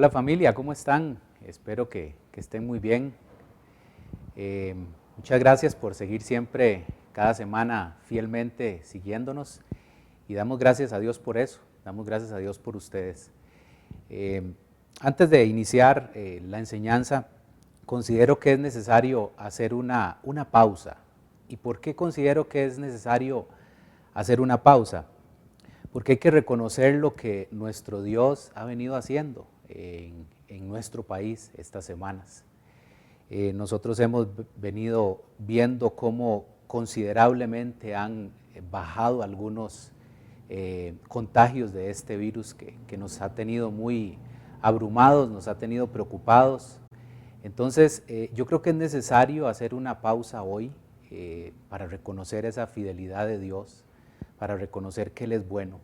Hola familia, ¿cómo están? Espero que estén muy bien. Muchas gracias por seguir siempre, cada semana, fielmente siguiéndonos y damos gracias a Dios por eso, damos gracias a Dios por ustedes. Antes de iniciar la enseñanza, considero que es necesario hacer una pausa. ¿Y por qué considero que es necesario hacer una pausa? Porque hay que reconocer lo que nuestro Dios ha venido haciendo en nuestro país estas semanas. Nosotros hemos venido viendo cómo considerablemente han bajado algunos contagios de este virus que nos ha tenido muy abrumados, nos ha tenido preocupados. Entonces, yo creo que es necesario hacer una pausa hoy para reconocer esa fidelidad de Dios, para reconocer que Él es bueno,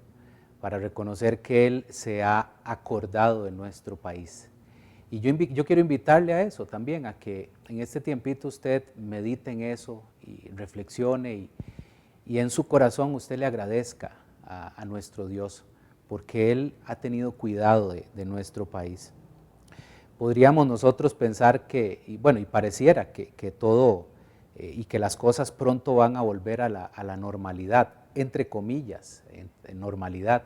para reconocer que Él se ha acordado de nuestro país. Y yo quiero invitarle a eso también, a que en este tiempito usted medite en eso y reflexione y en su corazón usted le agradezca a nuestro Dios, porque Él ha tenido cuidado de nuestro país. Podríamos nosotros pensar que, y bueno, y pareciera que todo y que las cosas pronto van a volver a la normalidad, entre comillas, en normalidad,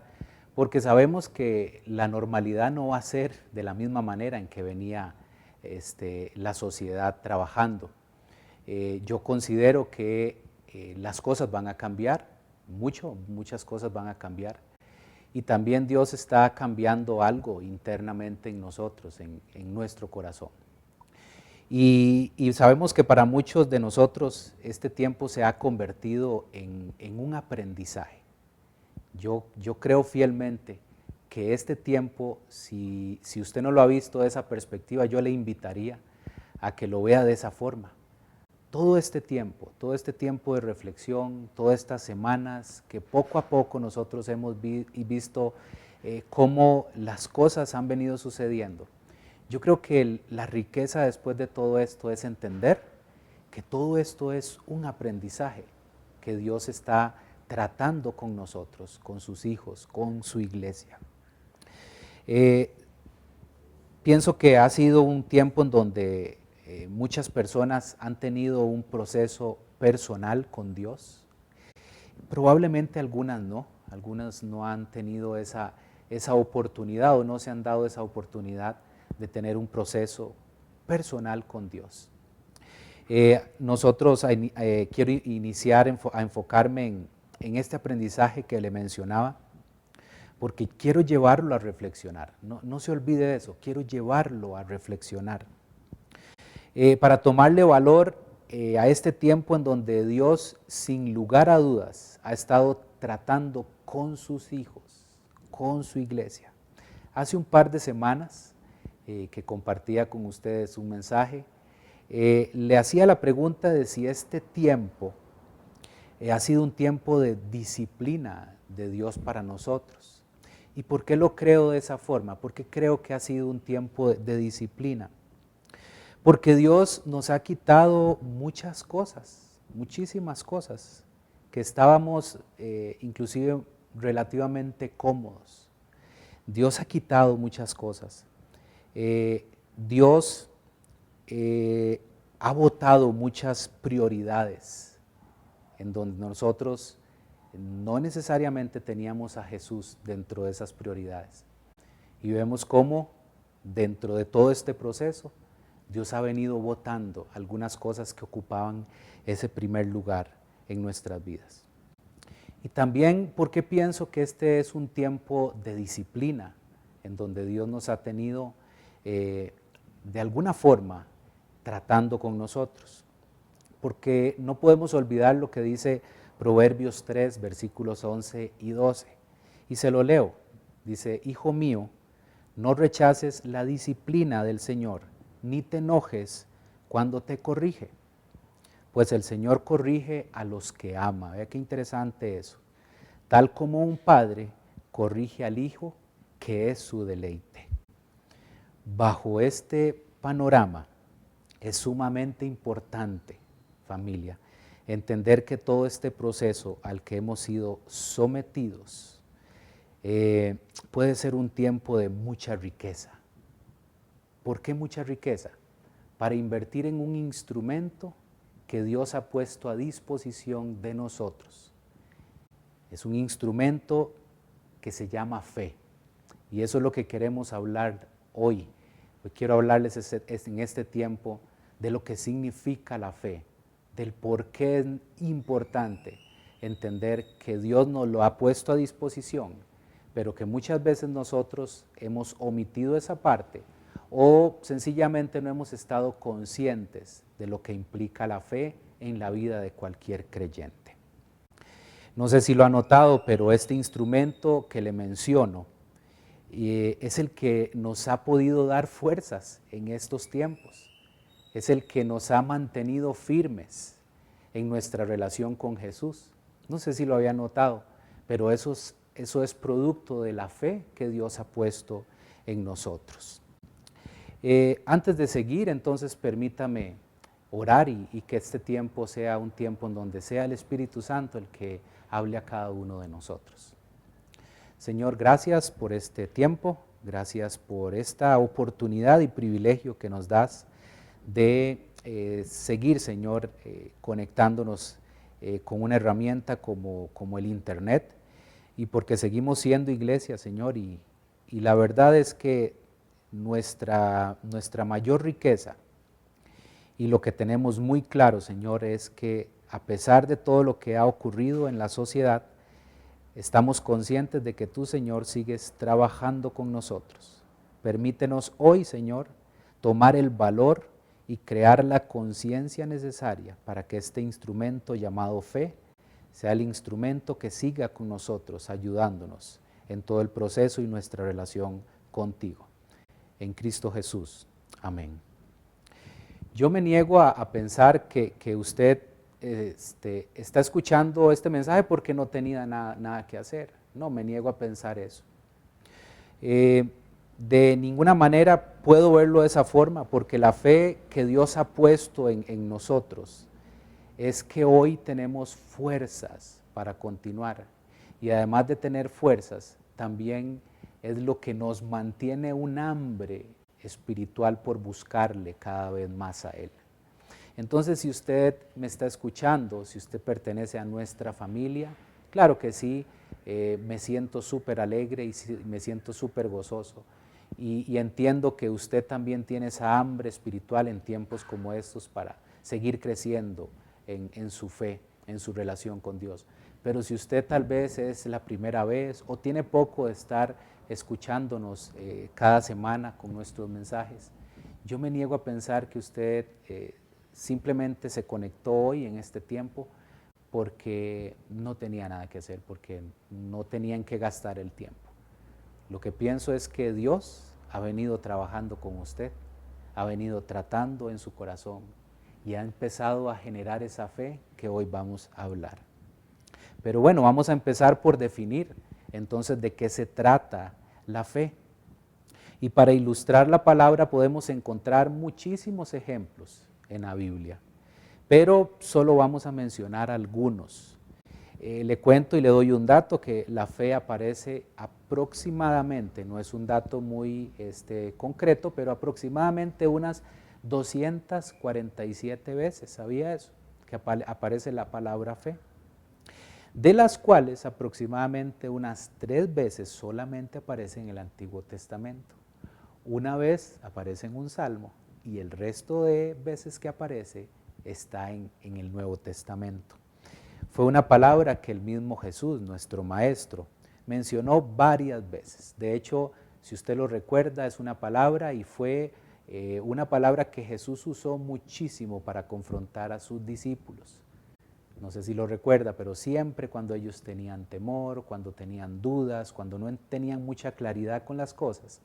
porque sabemos que la normalidad no va a ser de la misma manera en que venía la sociedad trabajando. Yo considero que las cosas van a cambiar, muchas cosas van a cambiar. Y también Dios está cambiando algo internamente en nosotros, en nuestro corazón. Y sabemos que para muchos de nosotros este tiempo se ha convertido en un aprendizaje. Yo creo fielmente que este tiempo, si usted no lo ha visto de esa perspectiva, yo le invitaría a que lo vea de esa forma. Todo este tiempo de reflexión, todas estas semanas que poco a poco nosotros hemos visto cómo las cosas han venido sucediendo. Yo creo que la riqueza después de todo esto es entender que todo esto es un aprendizaje que Dios está tratando con nosotros, con sus hijos, con su iglesia. Pienso que ha sido un tiempo en donde muchas personas han tenido un proceso personal con Dios. Probablemente algunas no han tenido esa oportunidad o no se han dado esa oportunidad de tener un proceso personal con Dios. Quiero iniciar a enfocarme en este aprendizaje que le mencionaba, porque quiero llevarlo a reflexionar. No se olvide de eso, quiero llevarlo a reflexionar. Para tomarle valor a este tiempo en donde Dios, sin lugar a dudas, ha estado tratando con sus hijos, con su iglesia. Hace un par de semanas que compartía con ustedes un mensaje, le hacía la pregunta de si este tiempo ha sido un tiempo de disciplina de Dios para nosotros. ¿Y por qué lo creo de esa forma? Porque creo que ha sido un tiempo de disciplina. Porque Dios nos ha quitado muchas cosas, muchísimas cosas, que estábamos inclusive relativamente cómodos. Dios ha quitado muchas cosas. Dios ha botado muchas prioridades en donde nosotros no necesariamente teníamos a Jesús dentro de esas prioridades. Y vemos cómo dentro de todo este proceso Dios ha venido botando algunas cosas que ocupaban ese primer lugar en nuestras vidas. Y también porque pienso que este es un tiempo de disciplina, en donde Dios nos ha tenido de alguna forma tratando con nosotros. Porque no podemos olvidar lo que dice Proverbios 3, versículos 11 y 12. Y se lo leo. Dice: Hijo mío, no rechaces la disciplina del Señor, ni te enojes cuando te corrige, pues el Señor corrige a los que ama. Vea qué interesante eso. Tal como un padre corrige al hijo, que es su deleite. Bajo este panorama es sumamente importante, familia, entender que todo este proceso al que hemos sido sometidos puede ser un tiempo de mucha riqueza, ¿Por qué mucha riqueza? Para invertir en un instrumento que Dios ha puesto a disposición de nosotros. Es un instrumento que se llama fe. Y eso es lo que queremos hablar hoy. Hoy quiero hablarles en este tiempo de lo que significa la fe, del por qué es importante entender que Dios nos lo ha puesto a disposición, pero que muchas veces nosotros hemos omitido esa parte o sencillamente no hemos estado conscientes de lo que implica la fe en la vida de cualquier creyente. No sé si lo ha notado, pero este instrumento que le menciono es el que nos ha podido dar fuerzas en estos tiempos. Es el que nos ha mantenido firmes en nuestra relación con Jesús. No sé si lo había notado, pero eso es producto de la fe que Dios ha puesto en nosotros. Antes de seguir, entonces permítame orar y que este tiempo sea un tiempo en donde sea el Espíritu Santo el que hable a cada uno de nosotros. Señor, gracias por este tiempo, gracias por esta oportunidad y privilegio que nos das de seguir, Señor, conectándonos con una herramienta como el Internet, y porque seguimos siendo iglesia, Señor, y la verdad es que nuestra mayor riqueza y lo que tenemos muy claro, Señor, es que a pesar de todo lo que ha ocurrido en la sociedad, estamos conscientes de que tú, Señor, sigues trabajando con nosotros. Permítenos hoy, Señor, tomar el valor y crear la conciencia necesaria para que este instrumento llamado fe sea el instrumento que siga con nosotros, ayudándonos en todo el proceso y nuestra relación contigo. En Cristo Jesús. Amén. Yo me niego a pensar que usted está escuchando este mensaje porque no tenía nada que hacer. No, me niego a pensar eso. De ninguna manera puedo verlo de esa forma, porque la fe que Dios ha puesto en nosotros es que hoy tenemos fuerzas para continuar, y además de tener fuerzas, también es lo que nos mantiene un hambre espiritual por buscarle cada vez más a Él. Entonces, si usted me está escuchando, si usted pertenece a nuestra familia, claro que sí, me siento súper alegre y me siento súper gozoso. Y entiendo que usted también tiene esa hambre espiritual en tiempos como estos para seguir creciendo en su fe, en su relación con Dios. Pero si usted tal vez es la primera vez o tiene poco de estar escuchándonos cada semana con nuestros mensajes, yo me niego a pensar que usted simplemente se conectó hoy en este tiempo porque no tenía nada que hacer, porque no tenían que gastar el tiempo. Lo que pienso es que Dios ha venido trabajando con usted, ha venido tratando en su corazón y ha empezado a generar esa fe que hoy vamos a hablar. Pero bueno, vamos a empezar por definir entonces de qué se trata la fe. Y para ilustrar la palabra podemos encontrar muchísimos ejemplos en la Biblia, pero solo vamos a mencionar algunos. Le cuento y le doy un dato, que la fe aparece aproximadamente, no es un dato muy concreto, pero aproximadamente unas 247 veces, ¿sabía eso? Que aparece la palabra fe, de las cuales aproximadamente unas 3 veces solamente aparece en el Antiguo Testamento. Una vez aparece en un salmo y el resto de veces que aparece está en el Nuevo Testamento. Fue una palabra que el mismo Jesús, nuestro Maestro, mencionó varias veces. De hecho, si usted lo recuerda, es una palabra y fue una palabra que Jesús usó muchísimo para confrontar a sus discípulos. No sé si lo recuerda, pero siempre cuando ellos tenían temor, cuando tenían dudas, cuando no tenían mucha claridad con las cosas,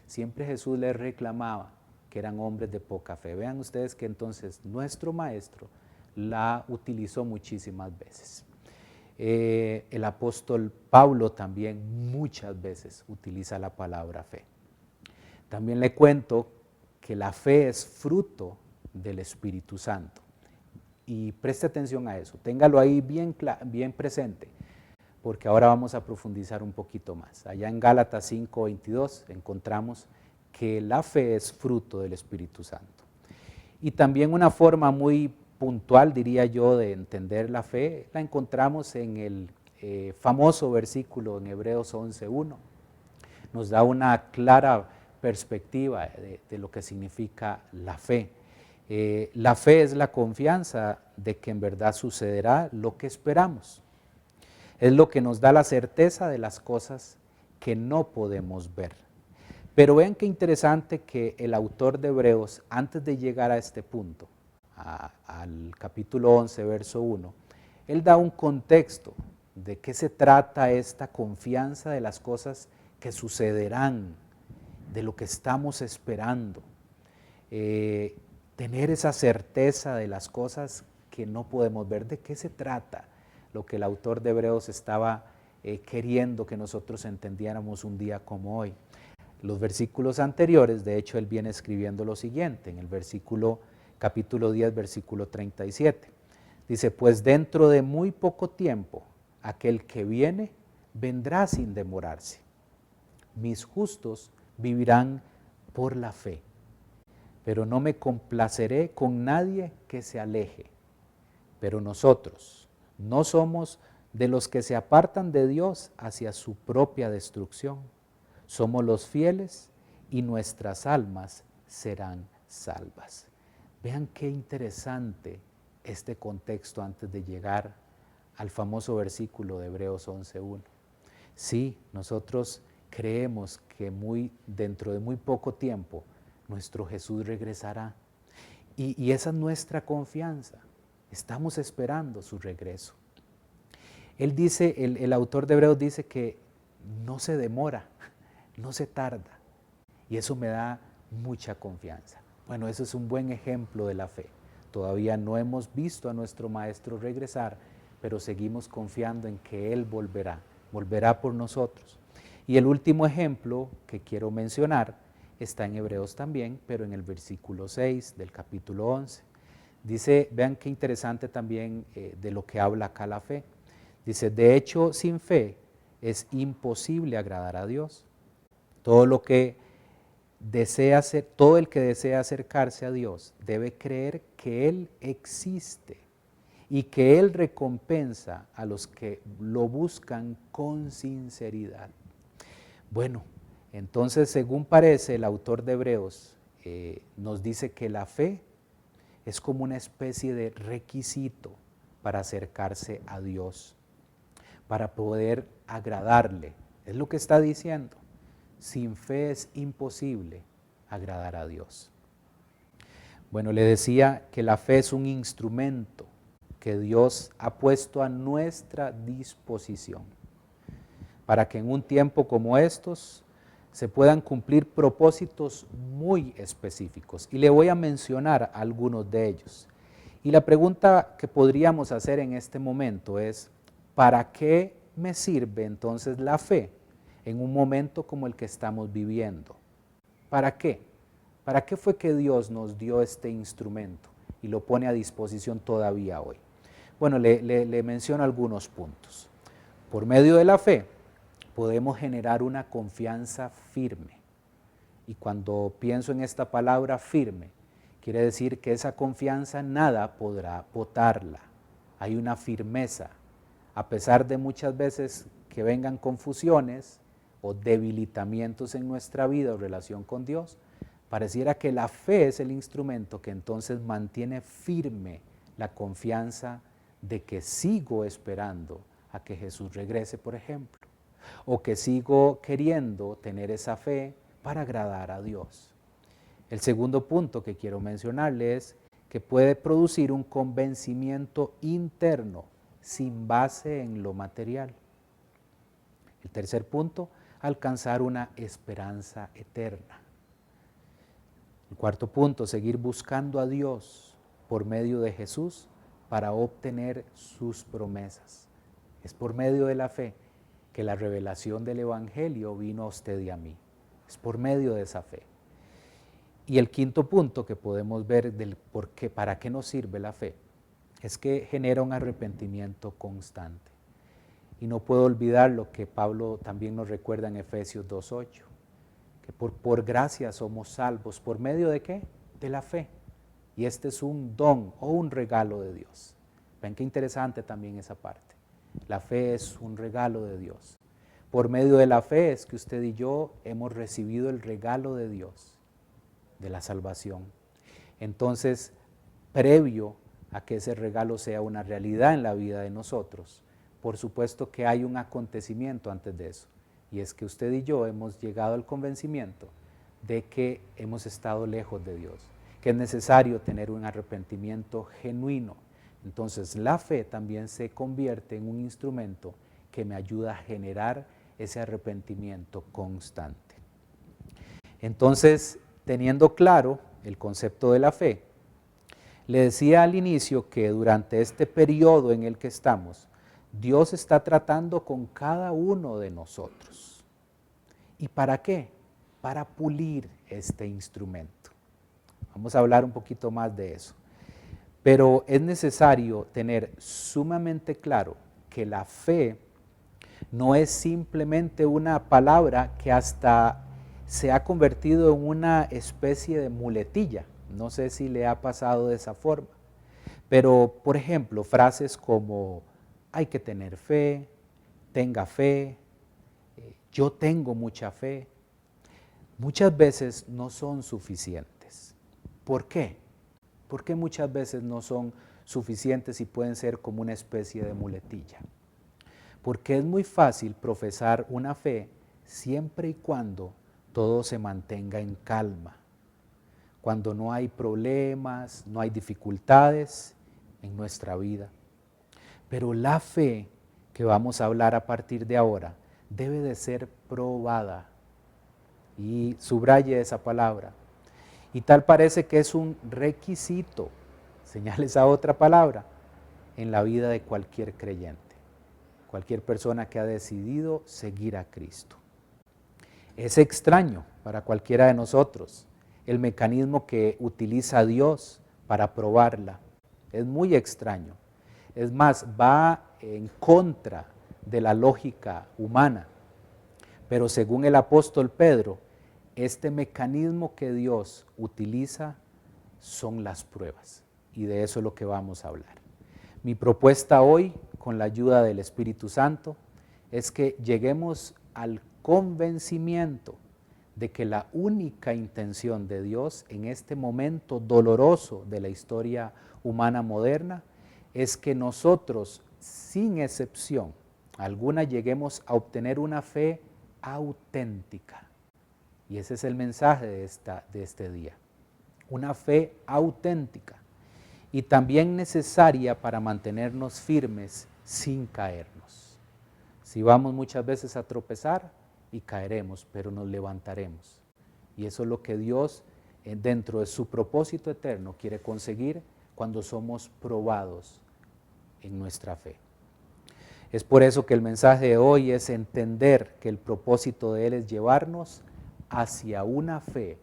siempre Jesús les reclamaba que eran hombres de poca fe. Vean ustedes que entonces nuestro Maestro la utilizó muchísimas veces. El apóstol Pablo también muchas veces utiliza la palabra fe. También le cuento que la fe es fruto del Espíritu Santo. Y preste atención a eso, téngalo ahí bien presente, porque ahora vamos a profundizar un poquito más. Allá en Gálatas 5:22 encontramos que la fe es fruto del Espíritu Santo. Y también una forma muy puntual, diría yo, de entender la fe, la encontramos en el famoso versículo en Hebreos 11:1. Nos da una clara perspectiva de lo que significa la fe. La fe es la confianza de que en verdad sucederá lo que esperamos. Es lo que nos da la certeza de las cosas que no podemos ver. Pero vean qué interesante que el autor de Hebreos, antes de llegar a este punto, al capítulo 11, verso 1, él da un contexto de qué se trata esta confianza de las cosas que sucederán, de lo que estamos esperando. Tener esa certeza de las cosas que no podemos ver, ¿de qué se trata? Lo que el autor de Hebreos estaba queriendo que nosotros entendiéramos un día como hoy. Los versículos anteriores, de hecho, él viene escribiendo lo siguiente, en el capítulo 10, versículo 37. Dice, pues dentro de muy poco tiempo, aquel que viene, vendrá sin demorarse. Mis justos vivirán por la fe, pero no me complaceré con nadie que se aleje. Pero nosotros no somos de los que se apartan de Dios hacia su propia destrucción. Somos los fieles y nuestras almas serán salvas. Vean qué interesante este contexto antes de llegar al famoso versículo de Hebreos 11:1. Sí, nosotros creemos que dentro de muy poco tiempo nuestro Jesús regresará. Y esa es nuestra confianza. Estamos esperando su regreso. Él dice, el autor de Hebreos dice que no se demora, no se tarda. Y eso me da mucha confianza. Bueno, eso es un buen ejemplo de la fe. Todavía no hemos visto a nuestro Maestro regresar, pero seguimos confiando en que Él volverá por nosotros. Y el último ejemplo que quiero mencionar está en Hebreos también, pero en el versículo 6 del capítulo 11. Dice, vean qué interesante también de lo que habla acá la fe. Dice, de hecho, sin fe es imposible agradar a Dios. Todo el que desea acercarse a Dios debe creer que Él existe y que Él recompensa a los que lo buscan con sinceridad. Bueno, entonces, según parece el autor de Hebreos, nos dice que la fe es como una especie de requisito para acercarse a Dios, para poder agradarle. Es lo que está diciendo. Sin fe es imposible agradar a Dios. Bueno, le decía que la fe es un instrumento que Dios ha puesto a nuestra disposición para que en un tiempo como estos se puedan cumplir propósitos muy específicos. Y le voy a mencionar algunos de ellos. Y la pregunta que podríamos hacer en este momento es, ¿para qué me sirve entonces la fe en un momento como el que estamos viviendo? ¿Para qué? ¿Para qué fue que Dios nos dio este instrumento y lo pone a disposición todavía hoy? Bueno, le menciono algunos puntos. Por medio de la fe podemos generar una confianza firme. Y cuando pienso en esta palabra firme, quiere decir que esa confianza nada podrá botarla. Hay una firmeza, a pesar de muchas veces que vengan confusiones o debilitamientos en nuestra vida o relación con Dios, pareciera que la fe es el instrumento que entonces mantiene firme la confianza de que sigo esperando a que Jesús regrese, por ejemplo, o que sigo queriendo tener esa fe para agradar a Dios. El segundo punto que quiero mencionarle es que puede producir un convencimiento interno sin base en lo material. El tercer punto, alcanzar una esperanza eterna. El cuarto punto, seguir buscando a Dios por medio de Jesús para obtener sus promesas. Es por medio de la fe que la revelación del Evangelio vino a usted y a mí. Es por medio de esa fe. Y el quinto punto que podemos ver para qué nos sirve la fe es que genera un arrepentimiento constante. Y no puedo olvidar lo que Pablo también nos recuerda en Efesios 2:8, que por gracia somos salvos. ¿Por medio de qué? De la fe. Y este es un don o un regalo de Dios. Ven qué interesante también esa parte. La fe es un regalo de Dios. Por medio de la fe es que usted y yo hemos recibido el regalo de Dios, de la salvación. Entonces, previo a que ese regalo sea una realidad en la vida de nosotros, por supuesto que hay un acontecimiento antes de eso, y es que usted y yo hemos llegado al convencimiento de que hemos estado lejos de Dios, que es necesario tener un arrepentimiento genuino. Entonces la fe también se convierte en un instrumento que me ayuda a generar ese arrepentimiento constante. Entonces, teniendo claro el concepto de la fe, le decía al inicio que durante este periodo en el que estamos, Dios está tratando con cada uno de nosotros. ¿Y para qué? Para pulir este instrumento. Vamos a hablar un poquito más de eso. Pero es necesario tener sumamente claro que la fe no es simplemente una palabra que hasta se ha convertido en una especie de muletilla. No sé si le ha pasado de esa forma. Pero, por ejemplo, frases como hay que tener fe, tenga fe, yo tengo mucha fe, muchas veces no son suficientes. ¿Por qué? ¿Por qué muchas veces no son suficientes y pueden ser como una especie de muletilla? Porque es muy fácil profesar una fe siempre y cuando todo se mantenga en calma, cuando no hay problemas, no hay dificultades en nuestra vida. Pero la fe que vamos a hablar a partir de ahora debe de ser probada. Y subraye esa palabra. Y tal parece que es un requisito, señale esa otra palabra, en la vida de cualquier creyente, cualquier persona que ha decidido seguir a Cristo. Es extraño para cualquiera de nosotros el mecanismo que utiliza Dios para probarla. Es muy extraño. Es más, va en contra de la lógica humana. Pero según el apóstol Pedro, este mecanismo que Dios utiliza son las pruebas. Y de eso es lo que vamos a hablar. Mi propuesta hoy, con la ayuda del Espíritu Santo, es que lleguemos al convencimiento de que la única intención de Dios en este momento doloroso de la historia humana moderna es que nosotros, sin excepción alguna, lleguemos a obtener una fe auténtica. Y ese es el mensaje de este día. Una fe auténtica y también necesaria para mantenernos firmes sin caernos. Si vamos muchas veces a tropezar y caeremos, pero nos levantaremos. Y eso es lo que Dios, dentro de su propósito eterno, quiere conseguir cuando somos probados en nuestra fe. Es por eso que el mensaje de hoy es entender que el propósito de Él es llevarnos hacia una fe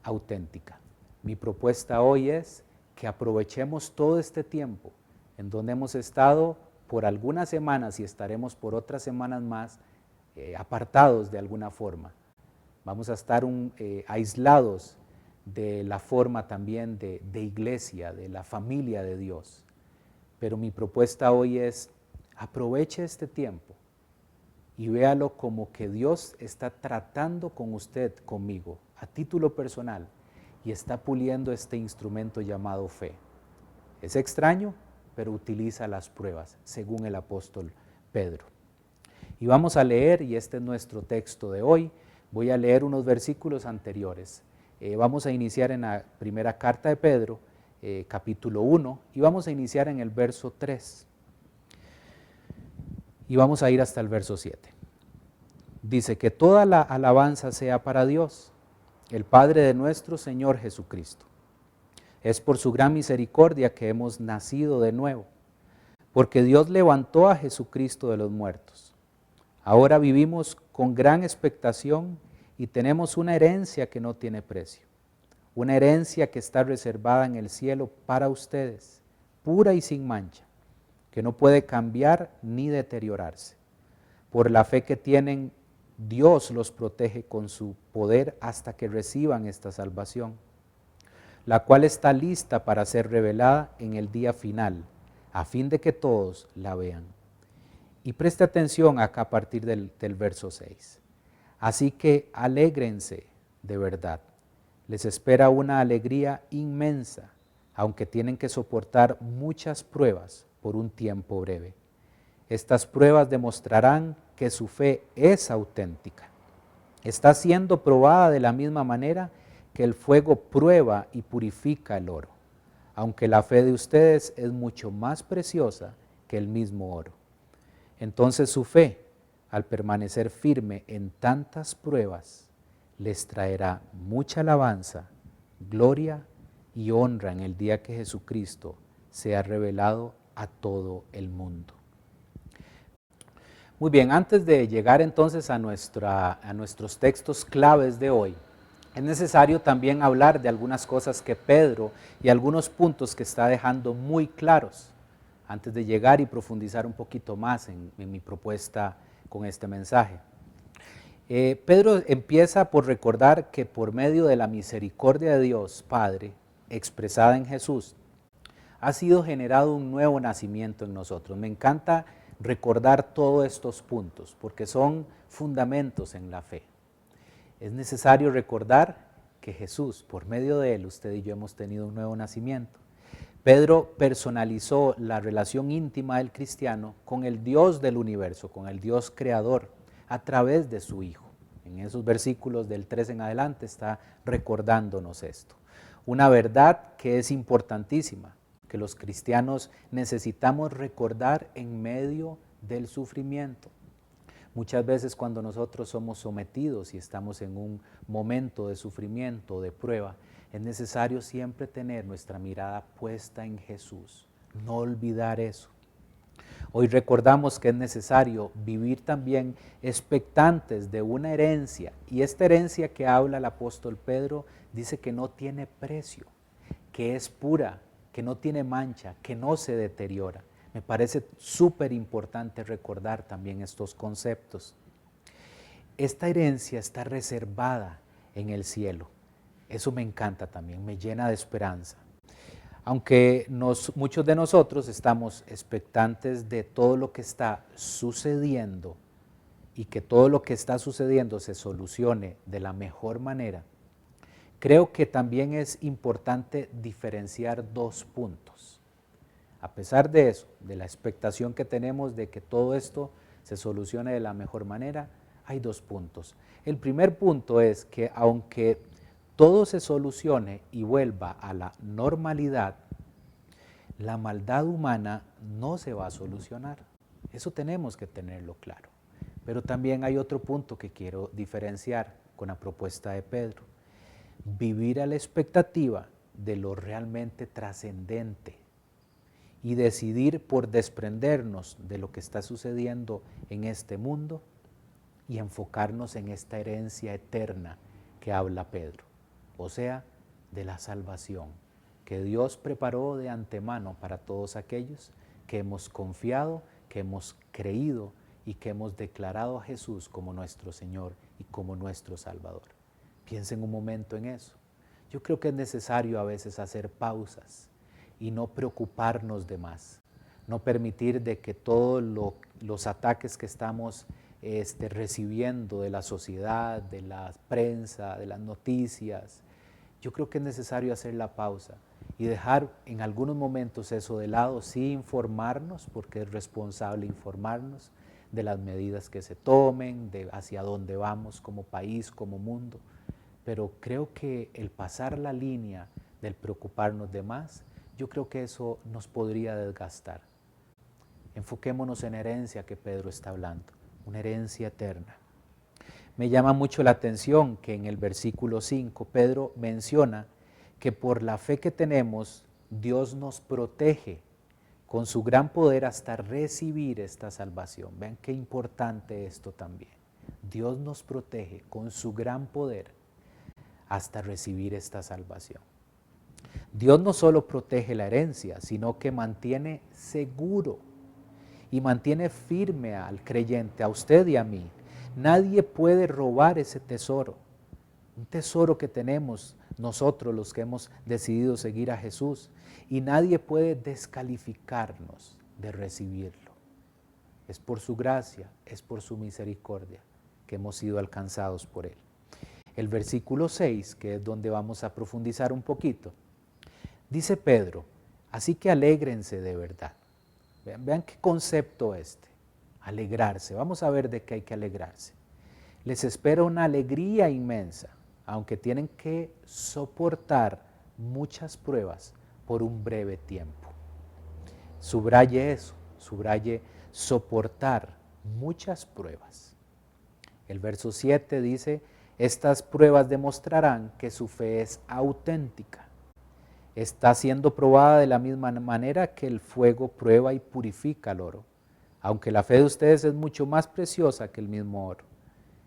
auténtica. Mi propuesta hoy es que aprovechemos todo este tiempo en donde hemos estado por algunas semanas y estaremos por otras semanas más apartados de alguna forma. Vamos a estar aislados de la forma también de iglesia, de la familia de Dios. Pero mi propuesta hoy es aproveche este tiempo y véalo como que Dios está tratando con usted, conmigo, a título personal, y está puliendo este instrumento llamado fe. Es extraño, pero utiliza las pruebas, según el apóstol Pedro. Y vamos a leer, y este es nuestro texto de hoy, voy a leer unos versículos anteriores. Vamos a iniciar en la primera carta de Pedro, capítulo 1, y vamos a iniciar en el verso 3. Y vamos a ir hasta el verso 7. Dice que toda la alabanza sea para Dios, el Padre de nuestro Señor Jesucristo. Es por su gran misericordia que hemos nacido de nuevo, porque Dios levantó a Jesucristo de los muertos. Ahora vivimos con gran expectación y tenemos una herencia que no tiene precio, una herencia que está reservada en el cielo para ustedes, pura y sin mancha, que no puede cambiar ni deteriorarse. Por la fe que tienen Dios los protege con su poder hasta que reciban esta salvación, la cual está lista para ser revelada en el día final, a fin de que todos la vean. Y preste atención acá a partir del verso 6. Así que alégrense de verdad. Les espera una alegría inmensa, aunque tienen que soportar muchas pruebas por un tiempo breve. Estas pruebas demostrarán que su fe es auténtica. Está siendo probada de la misma manera que el fuego prueba y purifica el oro, aunque la fe de ustedes es mucho más preciosa que el mismo oro. Entonces su fe, al permanecer firme en tantas pruebas, les traerá mucha alabanza, gloria y honra en el día que Jesucristo sea revelado a todo el mundo. Muy bien, antes de llegar entonces a nuestros textos claves de hoy, es necesario también hablar de algunas cosas que Pedro y algunos puntos que está dejando muy claros antes de llegar y profundizar un poquito más en mi propuesta con este mensaje. Pedro empieza por recordar que por medio de la misericordia de Dios Padre, expresada en Jesús, ha sido generado un nuevo nacimiento en nosotros. Me encanta recordar todos estos puntos porque son fundamentos en la fe. Es necesario recordar que Jesús, por medio de él, usted y yo hemos tenido un nuevo nacimiento. Pedro personalizó la relación íntima del cristiano con el Dios del universo, con el Dios creador, a través de su Hijo. En esos versículos del 3 en adelante está recordándonos esto. Una verdad que es importantísima, que los cristianos necesitamos recordar en medio del sufrimiento. Muchas veces cuando nosotros somos sometidos y estamos en un momento de sufrimiento, de prueba, es necesario siempre tener nuestra mirada puesta en Jesús, no olvidar eso. Hoy recordamos que es necesario vivir también expectantes de una herencia, y esta herencia que habla el apóstol Pedro dice que no tiene precio, que es pura, que no tiene mancha, que no se deteriora. Me parece súper importante recordar también estos conceptos. Esta herencia está reservada en el cielo. Eso me encanta también, me llena de esperanza. Aunque muchos de nosotros estamos expectantes de todo lo que está sucediendo y que todo lo que está sucediendo se solucione de la mejor manera, creo que también es importante diferenciar dos puntos. A pesar de eso, de la expectación que tenemos de que todo esto se solucione de la mejor manera, hay dos puntos. El primer punto es que aunque todo se solucione y vuelva a la normalidad, la maldad humana no se va a solucionar. Eso tenemos que tenerlo claro. Pero también hay otro punto que quiero diferenciar con la propuesta de Pedro. Vivir a la expectativa de lo realmente trascendente y decidir por desprendernos de lo que está sucediendo en este mundo y enfocarnos en esta herencia eterna que habla Pedro, o sea, de la salvación que Dios preparó de antemano para todos aquellos que hemos confiado, que hemos creído y que hemos declarado a Jesús como nuestro Señor y como nuestro Salvador. Piensen un momento en eso. Yo creo que es necesario a veces hacer pausas y no preocuparnos de más, no permitir de que todos los ataques que estamos recibiendo de la sociedad, de la prensa, de las noticias, yo creo que es necesario hacer la pausa y dejar en algunos momentos eso de lado, sí informarnos, porque es responsable informarnos de las medidas que se tomen, de hacia dónde vamos como país, como mundo, pero creo que el pasar la línea del preocuparnos de más, yo creo que eso nos podría desgastar. Enfoquémonos en la herencia que Pedro está hablando, una herencia eterna. Me llama mucho la atención que en el versículo 5 Pedro menciona que por la fe que tenemos, Dios nos protege con su gran poder hasta recibir esta salvación. Vean qué importante esto también. Dios nos protege con su gran poder hasta recibir esta salvación. Dios no solo protege la herencia, sino que mantiene seguro y mantiene firme al creyente, a usted y a mí, Nadie puede robar ese tesoro, un tesoro que tenemos nosotros los que hemos decidido seguir a Jesús, y nadie puede descalificarnos de recibirlo. Es por su gracia, es por su misericordia que hemos sido alcanzados por Él. El versículo 6, que es donde vamos a profundizar un poquito, dice Pedro, así que alégrense de verdad. Vean qué concepto alegrarse. Vamos a ver de qué hay que alegrarse. Les espera una alegría inmensa, aunque tienen que soportar muchas pruebas por un breve tiempo. Subraye eso, subraye soportar muchas pruebas. El verso 7 dice, estas pruebas demostrarán que su fe es auténtica. Está siendo probada de la misma manera que el fuego prueba y purifica el oro. Aunque la fe de ustedes es mucho más preciosa que el mismo oro.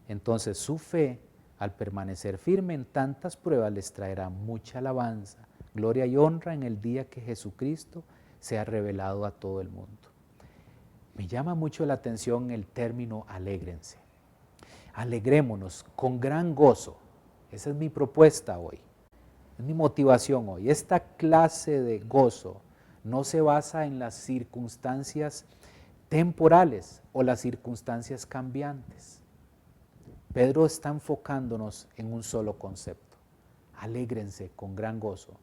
Entonces su fe, al permanecer firme en tantas pruebas, les traerá mucha alabanza, gloria y honra en el día que Jesucristo sea revelado a todo el mundo. Me llama mucho la atención el término alégrense. Alegrémonos con gran gozo. Esa es mi propuesta hoy. Es mi motivación hoy. Esta clase de gozo no se basa en las circunstancias temporales o las circunstancias cambiantes. Pedro está enfocándonos en un solo concepto. Alégrense con gran gozo.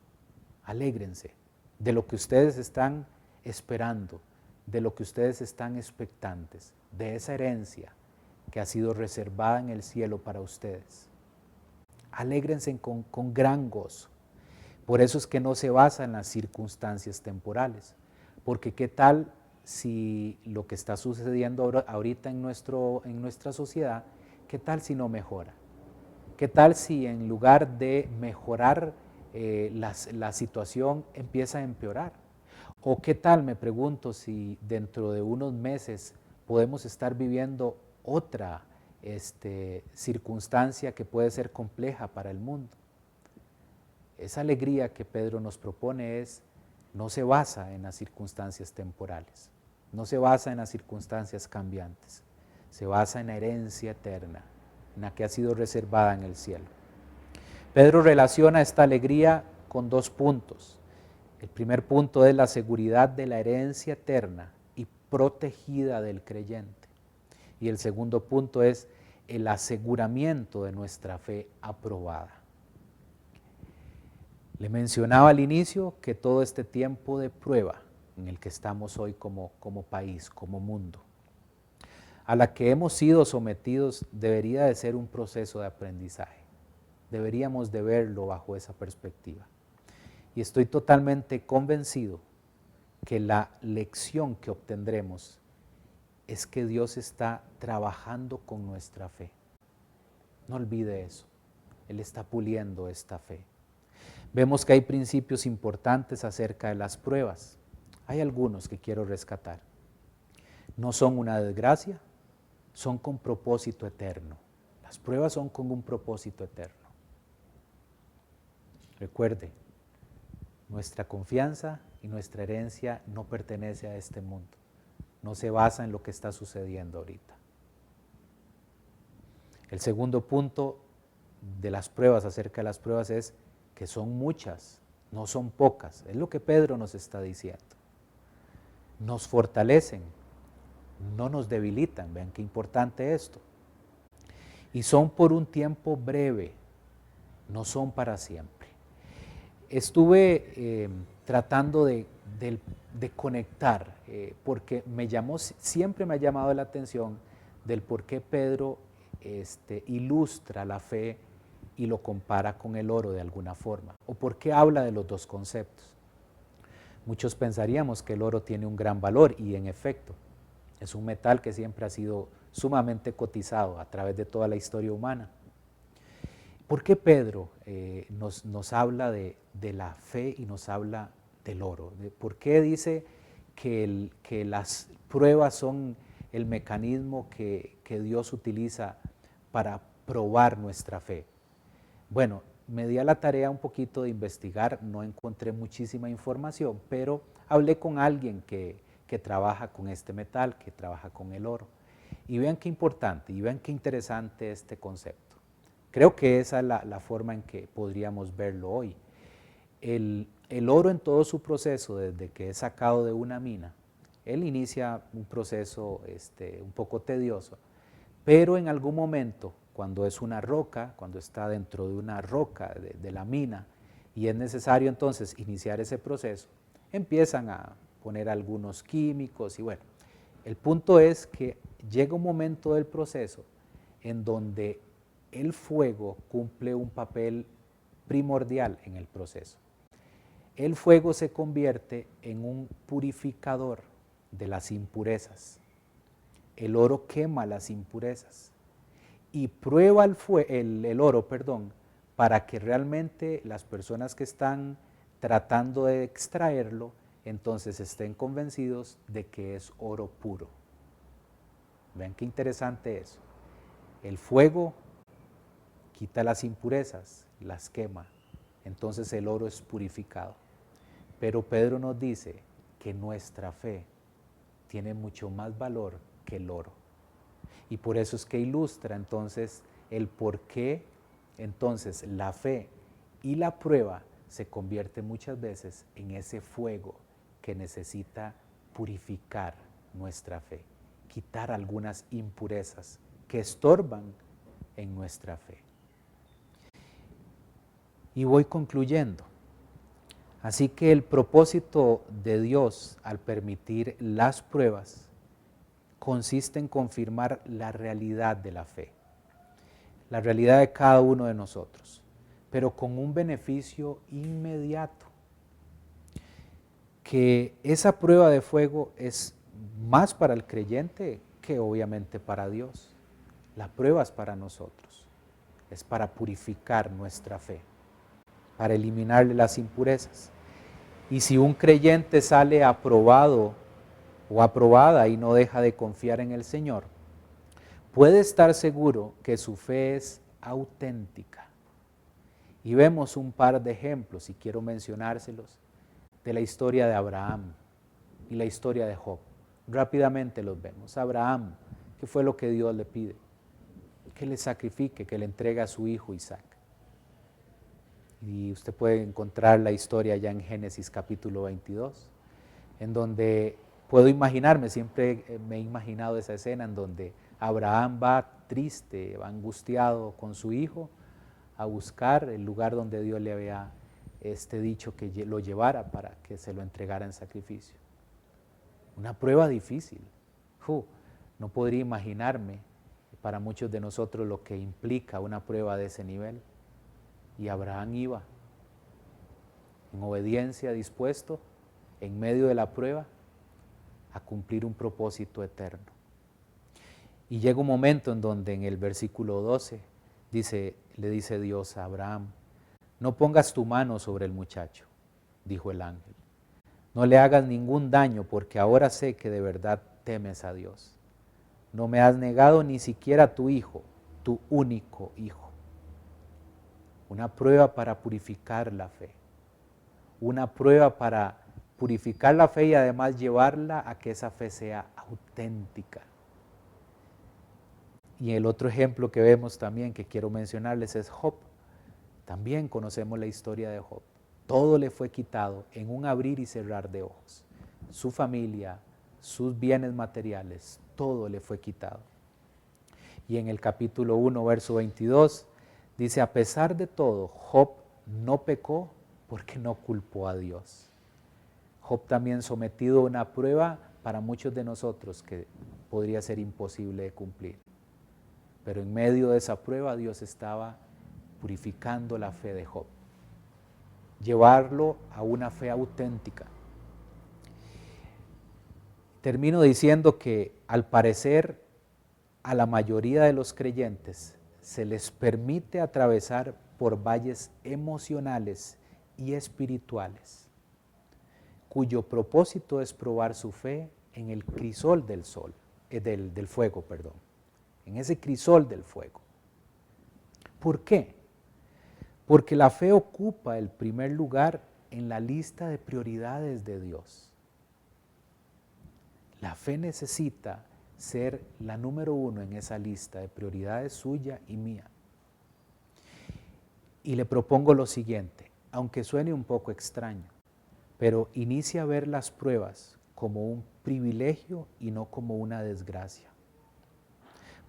Alégrense de lo que ustedes están esperando, de lo que ustedes están expectantes, de esa herencia que ha sido reservada en el cielo para ustedes. Alégrense con gran gozo. Por eso es que no se basa en las circunstancias temporales, porque qué tal si lo que está sucediendo ahorita en nuestra sociedad, qué tal si no mejora, qué tal si en lugar de mejorar la situación empieza a empeorar, o qué tal, me pregunto, si dentro de unos meses podemos estar viviendo otra circunstancia que puede ser compleja para el mundo. Esa alegría que Pedro nos propone no se basa en las circunstancias temporales, no se basa en las circunstancias cambiantes, se basa en la herencia eterna, en la que ha sido reservada en el cielo. Pedro relaciona esta alegría con 2 puntos. El primer punto es la seguridad de la herencia eterna y protegida del creyente. Y el segundo punto es el aseguramiento de nuestra fe aprobada. Le mencionaba al inicio que todo este tiempo de prueba en el que estamos hoy como país, como mundo, a la que hemos sido sometidos, debería de ser un proceso de aprendizaje. Deberíamos de verlo bajo esa perspectiva. Y estoy totalmente convencido que la lección que obtendremos es que Dios está trabajando con nuestra fe. No olvide eso. Él está puliendo esta fe. Vemos que hay principios importantes acerca de las pruebas. Hay algunos que quiero rescatar. No son una desgracia, son con propósito eterno. Las pruebas son con un propósito eterno. Recuerde, nuestra confianza y nuestra herencia no pertenece a este mundo. No se basa en lo que está sucediendo ahorita. El segundo punto de las pruebas, acerca de las pruebas, es que son muchas, no son pocas. Es lo que Pedro nos está diciendo. Nos fortalecen, no nos debilitan. Vean qué importante esto. Y son por un tiempo breve, no son para siempre. Estuve tratando de conectar, porque siempre me ha llamado la atención del por qué Pedro ilustra la fe y lo compara con el oro de alguna forma, o por qué habla de los 2 conceptos. Muchos pensaríamos que el oro tiene un gran valor, y en efecto, es un metal que siempre ha sido sumamente cotizado a través de toda la historia humana. ¿Por qué Pedro nos habla de la fe y nos habla del oro? ¿Por qué dice que las pruebas son el mecanismo que Dios utiliza para probar nuestra fe? Bueno, me di a la tarea un poquito de investigar, no encontré muchísima información, pero hablé con alguien que trabaja con este metal, que trabaja con el oro. Y vean qué importante, y vean qué interesante este concepto. Creo que esa es la forma en que podríamos verlo hoy. El oro en todo su proceso, desde que es sacado de una mina, él inicia un proceso un poco tedioso, pero en algún momento, cuando es una roca, cuando está dentro de una roca de la mina, y es necesario entonces iniciar ese proceso, empiezan a poner algunos químicos y bueno, el punto es que llega un momento del proceso en donde el fuego cumple un papel primordial en el proceso. El fuego se convierte en un purificador de las impurezas. El oro quema las impurezas y prueba el oro, para que realmente las personas que están tratando de extraerlo, entonces estén convencidos de que es oro puro. Vean qué interesante eso. El fuego quita las impurezas, las quema, entonces el oro es purificado. Pero Pedro nos dice que nuestra fe tiene mucho más valor que el oro. Y por eso es que ilustra entonces el por qué entonces la fe y la prueba se convierte muchas veces en ese fuego que necesita purificar nuestra fe, quitar algunas impurezas que estorban en nuestra fe. Y voy concluyendo. Así que el propósito de Dios al permitir las pruebas consiste en confirmar la realidad de la fe, la realidad de cada uno de nosotros, pero con un beneficio inmediato, que esa prueba de fuego es más para el creyente que obviamente para Dios. La prueba es para nosotros, es para purificar nuestra fe, para eliminarle las impurezas. Y si un creyente sale aprobado o aprobada y no deja de confiar en el Señor, puede estar seguro que su fe es auténtica. Y vemos un par de ejemplos, y quiero mencionárselos, de la historia de Abraham y la historia de Job. Rápidamente los vemos. Abraham, ¿qué fue lo que Dios le pide? Que le sacrifique, que le entregue a su hijo Isaac. Y usted puede encontrar la historia ya en Génesis capítulo 22, en donde puedo imaginarme, siempre me he imaginado esa escena en donde Abraham va triste, va angustiado con su hijo a buscar el lugar donde Dios le había dicho que lo llevara para que se lo entregara en sacrificio. Una prueba difícil. No podría imaginarme para muchos de nosotros lo que implica una prueba de ese nivel. Y Abraham iba en obediencia, dispuesto, en medio de la prueba, a cumplir un propósito eterno. Y llega un momento en donde en el versículo 12 le dice Dios a Abraham: no pongas tu mano sobre el muchacho, dijo el ángel. No le hagas ningún daño, porque ahora sé que de verdad temes a Dios. No me has negado ni siquiera a tu hijo, tu único hijo. Una prueba para purificar la fe. Una prueba para purificar la fe y además llevarla a que esa fe sea auténtica. Y el otro ejemplo que vemos también, que quiero mencionarles, es Job. También conocemos la historia de Job. Todo le fue quitado en un abrir y cerrar de ojos. Su familia, sus bienes materiales, todo le fue quitado. Y en el capítulo 1, verso 22, dice: a pesar de todo, Job no pecó porque no culpó a Dios. Job también sometido a una prueba para muchos de nosotros que podría ser imposible de cumplir. Pero en medio de esa prueba Dios estaba purificando la fe de Job, llevarlo a una fe auténtica. Termino diciendo que al parecer a la mayoría de los creyentes se les permite atravesar por valles emocionales y espirituales, cuyo propósito es probar su fe en el crisol del fuego, en ese crisol del fuego. ¿Por qué? Porque la fe ocupa el primer lugar en la lista de prioridades de Dios. La fe necesita ser la número 1 en esa lista de prioridades suya y mía. Y le propongo lo siguiente, aunque suene un poco extraño, pero inicie a ver las pruebas como un privilegio y no como una desgracia.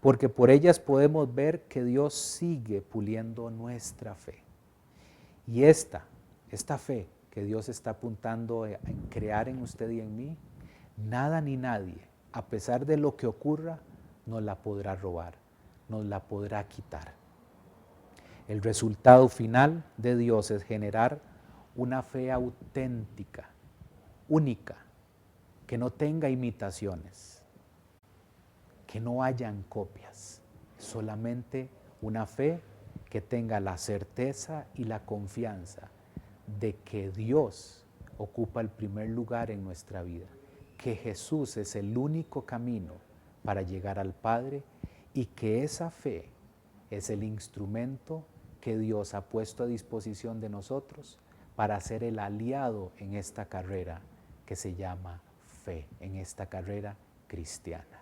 Porque por ellas podemos ver que Dios sigue puliendo nuestra fe. Y esta fe que Dios está apuntando en crear en usted y en mí, nada ni nadie, a pesar de lo que ocurra, nos la podrá robar, nos la podrá quitar. El resultado final de Dios es generar una fe auténtica, única, que no tenga imitaciones, que no hayan copias, solamente una fe que tenga la certeza y la confianza de que Dios ocupa el primer lugar en nuestra vida, que Jesús es el único camino para llegar al Padre y que esa fe es el instrumento que Dios ha puesto a disposición de nosotros para ser el aliado en esta carrera que se llama fe, en esta carrera cristiana.